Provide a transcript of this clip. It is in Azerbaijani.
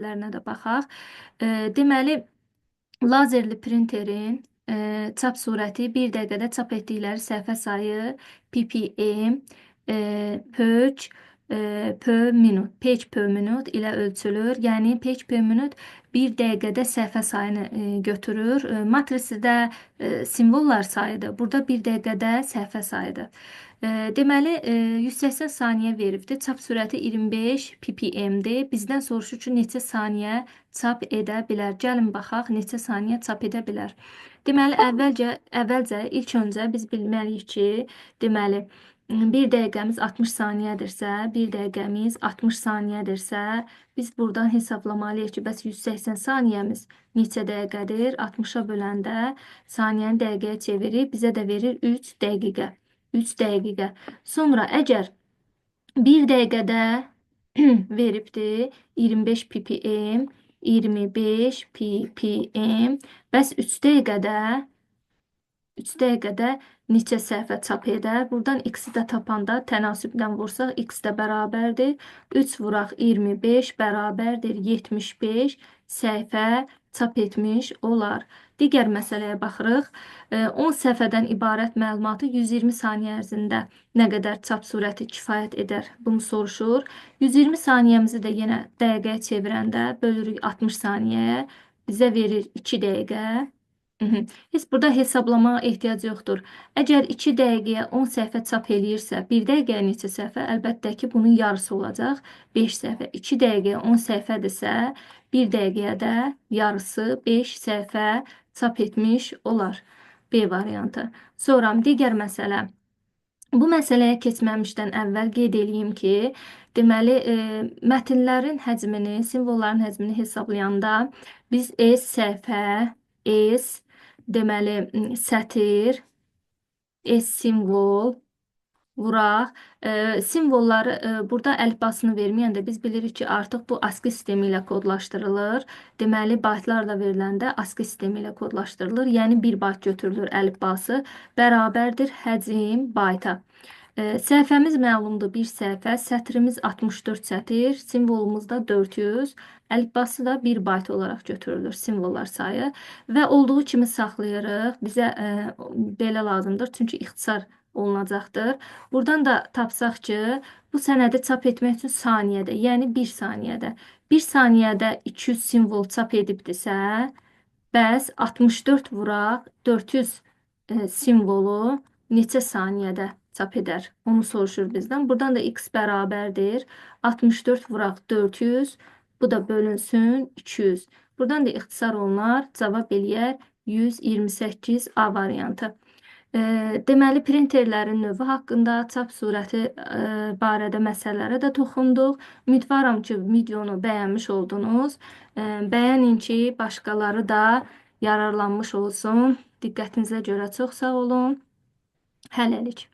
Lərə də baxaq. Deməli, lazerli printerin çap surəti 1 dəqiqədə çap etdikləri səhifə sayı ppm page per minute ilə ölçülür. Yəni page per minute 1 dəqiqədə səhifə sayını götürür. Matrisdə simvollar sayıdır. Burada 1 dəqiqədə səhifə sayıdır. Deməli, 180 saniyə veribdir. Çap sürəti 25 ppm-dir. Bizdən soruşur ki, neçə saniyə çap edə bilər. Gəlin baxaq, neçə saniyə çap edə bilər. Deməli, əvvəlcə ilk öncə biz bilməliyik ki, deməli, 1 dəqiqəmiz 60 saniyədirsə, 1 dəqiqəmiz 60 saniyədirsə, biz buradan hesablamalıyıq ki, bəs 180 saniyəmiz neçə dəqiqədir? 60-a böləndə saniyəni dəqiqəyə çevirir, bizə də verir 3 dəqiqə. 3 dəqiqə. Sonra əgər 1 dəqiqədə veribdir 25 ppm, 25 ppm, bəs 3 dəqiqədə neçə səhifə çap edər? Buradan x-i də tapanda tənasübdən vursaq, x də bərabərdir. 3 vuraq 25 bərabərdir 75 səhifə çap etmiş olar. Digər məsələyə baxırıq. 10 səhifədən ibarət məlumatı 120 saniyə ərzində nə qədər çap surəti kifayət edər? Bunu soruşur. 120 saniyəmizi də yenə dəqiqəyə çevirəndə bölürük 60 saniyəyə. Bizə verir 2 dəqiqə. Heç burada hesablamağa ehtiyac yoxdur. Əgər 2 dəqiqəyə 10 səhifə çap eləyirsə, 1 dəqiqəyə neçə səhifə? Əlbəttə ki, bunun yarısı olacaq. 5 səhifə. 2 dəqiqəyə 10 səhifədirsə, 1 dəqiqəyə də yarısı 5 səhifə çap etmiş olar. B variantı. Sonra digər məsələ. Bu məsələyə keçməmişdən əvvəl qeyd edeyim ki, deməli, mətnlərin həcmini, simvolların həcmini hesablayanda biz S səhifə, S, deməli, sətir, S simvol, vuraq. Simvolları burada əlifbasını verməyəndə biz bilirik ki, artıq bu ASCII sistemi ilə kodlaşdırılır. Deməli, baytlarla veriləndə ASCII sistemi ilə kodlaşdırılır. Yəni 1 bayt götürülür əlifbası, bərabərdir həcm bayta. Səhifəmiz məlumdur 1 səhifə, sətrimiz 64 sətir, simvolumuz da 400, əlifbası da 1 bayt olaraq götürülür simvollar sayı və olduğu kimi saxlayırıq. Bizə belə lazımdır, çünki ixtisar olunacaqdır. Buradan da tapsaq ki, bu sənədi çap etmək üçün saniyədə, yəni 1 saniyədə. 1 saniyədə 200 simvol çap edibdirsə, bəs 64 vuraq 400 simvolu neçə saniyədə çap edər? Onu soruşur bizdən. Buradan da x bərabərdir. 64 vuraq 400, bu da bölünsün 200. Buradan da ixtisar olunar, cavab eləyər 128 A variantı. Deməli, printerlərin növü haqqında, çap surəti barədə məsələlərə də toxunduq. Ümidvaram ki, videonu bəyənmiş oldunuz. Bəyənin ki, başqaları da yararlanmış olsun. Diqqətinizə görə çox sağ olun. Hələlik.